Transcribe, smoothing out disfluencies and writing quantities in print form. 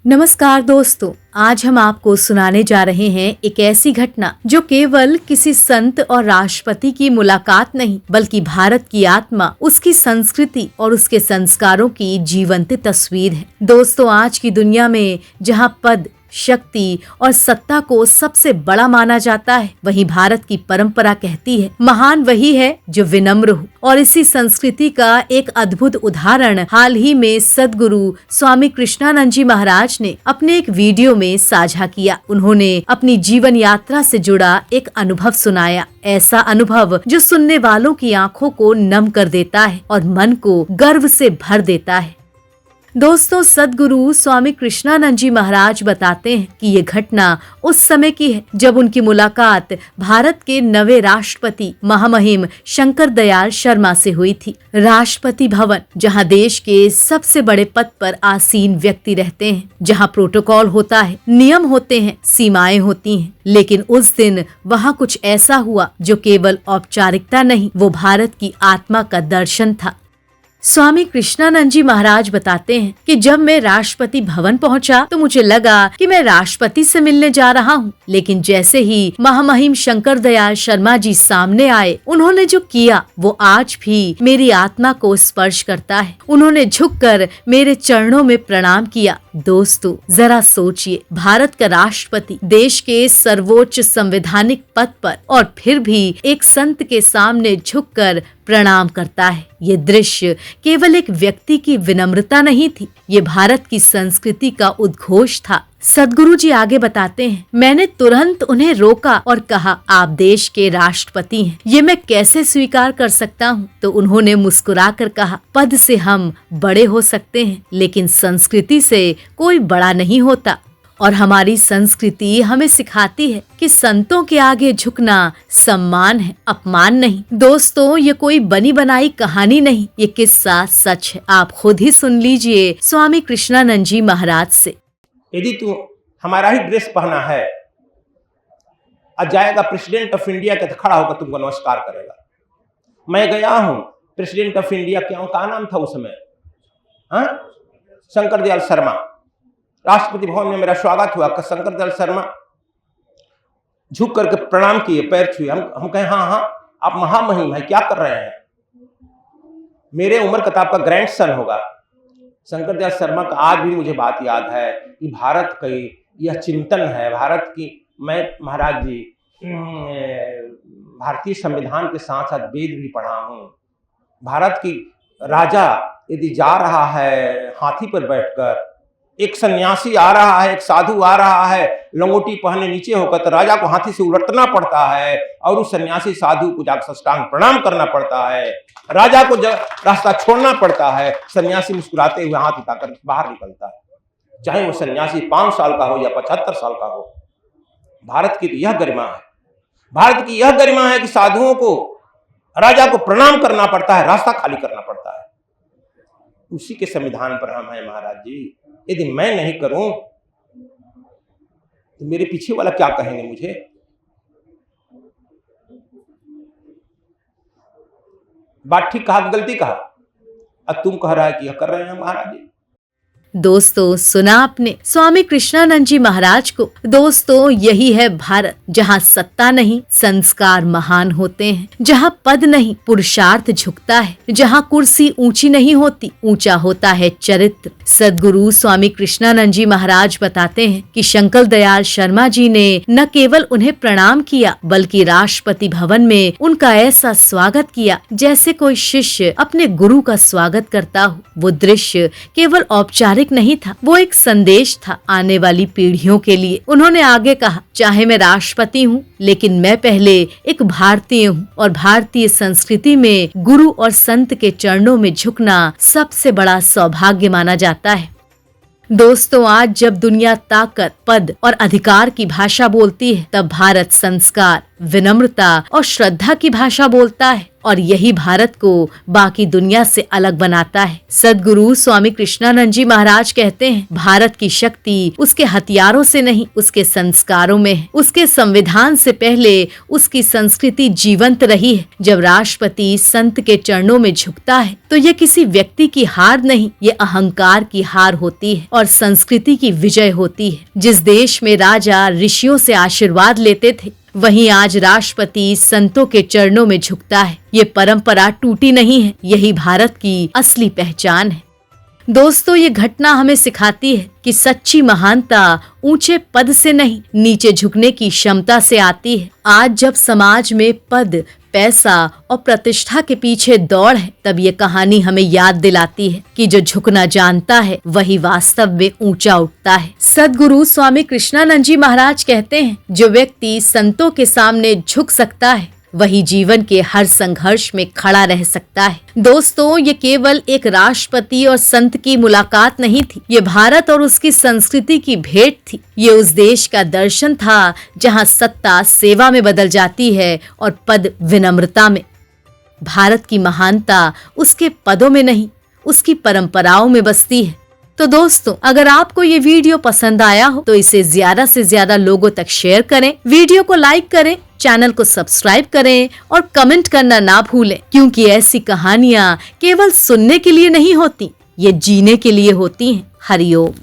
नमस्कार दोस्तों, आज हम आपको सुनाने जा रहे हैं एक ऐसी घटना जो केवल किसी संत और राष्ट्रपति की मुलाकात नहीं बल्कि भारत की आत्मा, उसकी संस्कृति और उसके संस्कारों की जीवंत तस्वीर है। दोस्तों, आज की दुनिया में जहां पद, शक्ति और सत्ता को सबसे बड़ा माना जाता है, वहीं भारत की परंपरा कहती है महान वही है जो विनम्र हो। और इसी संस्कृति का एक अद्भुत उदाहरण हाल ही में सद्गुरु स्वामी कृष्णानंद जी महाराज ने अपने एक वीडियो में साझा किया। उन्होंने अपनी जीवन यात्रा से जुड़ा एक अनुभव सुनाया, ऐसा अनुभव जो सुनने वालों की आंखों को नम कर देता है और मन को गर्व से भर देता है। दोस्तों, सद्गुरु स्वामी कृष्णानंद जी महाराज बताते हैं कि ये घटना उस समय की है जब उनकी मुलाकात भारत के नवे राष्ट्रपति महामहिम शंकर दयाल शर्मा से हुई थी। राष्ट्रपति भवन, जहां देश के सबसे बड़े पद पर आसीन व्यक्ति रहते हैं, जहां प्रोटोकॉल होता है, नियम होते हैं, सीमाएं होती हैं, लेकिन उस दिन वहां कुछ ऐसा हुआ जो केवल औपचारिकता नहीं, वो भारत की आत्मा का दर्शन था। स्वामी कृष्णानंद जी महाराज बताते हैं कि जब मैं राष्ट्रपति भवन पहुंचा तो मुझे लगा कि मैं राष्ट्रपति से मिलने जा रहा हूं, लेकिन जैसे ही महामहिम शंकर दयाल शर्मा जी सामने आए, उन्होंने जो किया वो आज भी मेरी आत्मा को स्पर्श करता है। उन्होंने झुककर मेरे चरणों में प्रणाम किया। दोस्तों, जरा सोचिए, भारत का राष्ट्रपति देश के सर्वोच्च संवैधानिक पद पर और फिर भी एक संत के सामने झुककर प्रणाम करता है। ये दृश्य केवल एक व्यक्ति की विनम्रता नहीं थी, ये भारत की संस्कृति का उद्घोष था। सद्गुरु जी आगे बताते हैं, मैंने तुरंत उन्हें रोका और कहा, आप देश के राष्ट्रपति हैं, ये मैं कैसे स्वीकार कर सकता हूँ? तो उन्होंने मुस्कुराकर कहा, पद से हम बड़े हो सकते हैं, लेकिन संस्कृति से कोई बड़ा नहीं होता। और हमारी संस्कृति हमें सिखाती है कि संतों के आगे झुकना सम्मान है, अपमान नहीं। दोस्तों, ये कोई बनी बनाई कहानी नहीं, ये किस्सा सच है। आप खुद ही सुन लीजिए स्वामी कृष्णानंद जी महाराज से। यदि तू हमारा ही ड्रेस पहना है और जाएगा प्रेसिडेंट ऑफ इंडिया के, तो खड़ा होकर तुमको नमस्कार करेगा। मैं गया हूं प्रेसिडेंट ऑफ इंडिया, क्या नाम था उस समय, शंकर दयाल शर्मा। राष्ट्रपति भवन में मेरा स्वागत हुआ। शंकर दयाल शर्मा झुक करके प्रणाम किए, पैर छुए। हम कहे, हाँ आप महामहिम है, क्या कर रहे हैं? मेरे उम्र का आपका ग्रैंड सन होगा। शंकर दयाल शर्मा का आज भी मुझे बात याद है कि भारत की यह चिंतन है, भारत की। मैं महाराज जी भारतीय संविधान के साथ साथ वेद भी पढ़ा हूँ। भारत की राजा यदि जा रहा है हाथी पर बैठकर, एक सन्यासी आ रहा है, एक साधु आ रहा है लंगोटी पहने नीचे होकर, तो राजा को हाथी से उलटना पड़ता है और उस सन्यासी साधु को जाकर साष्टांग प्रणाम करना पड़ता है। राजा को रास्ता छोड़ना पड़ता है। सन्यासी मुस्कुराते हुए हाथ उठाकर बाहर निकलता है, चाहे वो सन्यासी 5 साल का हो या 75 साल का हो। भारत की यह गरिमा है, भारत की यह गरिमा है कि साधुओं को, राजा को प्रणाम करना पड़ता है, रास्ता खाली करना पड़ता है। उसी के संविधान पर हम हैं महाराज जी। यदि मैं नहीं करूं तो मेरे पीछे वाला क्या कहेंगे मुझे? बात ठीक कहा कि गलती कहा? अब तुम कह रहा है कि यह कर रहे हैं महाराज जी। दोस्तों, सुना आपने स्वामी कृष्णानंद जी महाराज को। दोस्तों, यही है भारत, जहाँ सत्ता नहीं संस्कार महान होते हैं, जहाँ पद नहीं पुरुषार्थ झुकता है, जहाँ कुर्सी ऊंची नहीं होती ऊंचा होता है चरित्र। सद्गुरु स्वामी कृष्णानंद जी महाराज बताते हैं कि शंकर दयाल शर्मा जी ने न केवल उन्हें प्रणाम किया बल्कि राष्ट्रपति भवन में उनका ऐसा स्वागत किया जैसे कोई शिष्य अपने गुरु का स्वागत करता हो। वो दृश्य केवल औपचारिक नहीं था, वो एक संदेश था आने वाली पीढ़ियों के लिए। उन्होंने आगे कहा, चाहे मैं राष्ट्रपति हूँ, लेकिन मैं पहले एक भारतीय हूँ और भारतीय संस्कृति में गुरु और संत के चरणों में झुकना सबसे बड़ा सौभाग्य माना जाता है। दोस्तों, आज जब दुनिया ताकत, पद और अधिकार की भाषा बोलती है, तब भारत संस्कार, विनम्रता और श्रद्धा की भाषा बोलता है। और यही भारत को बाकी दुनिया से अलग बनाता है। सद्गुरु स्वामी कृष्णानंद जी महाराज कहते हैं, भारत की शक्ति उसके हथियारों से नहीं, उसके संस्कारों में है। उसके संविधान से पहले उसकी संस्कृति जीवंत रही है। जब राष्ट्रपति संत के चरणों में झुकता है तो यह किसी व्यक्ति की हार नहीं, ये अहंकार की हार होती है और संस्कृति की विजय होती है। जिस देश में राजा ऋषियों से आशीर्वाद लेते थे, वहीं आज राष्ट्रपति संतों के चरणों में झुकता है। ये परंपरा टूटी नहीं है, यही भारत की असली पहचान है। दोस्तों, ये घटना हमें सिखाती है कि सच्ची महानता ऊंचे पद से नहीं, नीचे झुकने की क्षमता से आती है। आज जब समाज में पद, पैसा और प्रतिष्ठा के पीछे दौड़ है, तब ये कहानी हमें याद दिलाती है कि जो झुकना जानता है वही वास्तव में ऊंचा उठता है। सद्गुरु स्वामी कृष्णानंद जी महाराज कहते हैं, जो व्यक्ति संतों के सामने झुक सकता है वही जीवन के हर संघर्ष में खड़ा रह सकता है। दोस्तों, ये केवल एक राष्ट्रपति और संत की मुलाकात नहीं थी, ये भारत और उसकी संस्कृति की भेंट थी। ये उस देश का दर्शन था जहां सत्ता सेवा में बदल जाती है और पद विनम्रता में। भारत की महानता उसके पदों में नहीं, उसकी परंपराओं में बसती है। तो दोस्तों, अगर आपको ये वीडियो पसंद आया हो तो इसे ज्यादा से ज्यादा लोगों तक शेयर करें, वीडियो को लाइक करें, चैनल को सब्सक्राइब करें और कमेंट करना ना भूलें, क्योंकि ऐसी कहानियां केवल सुनने के लिए नहीं होती, ये जीने के लिए होती हैं। हरिओम।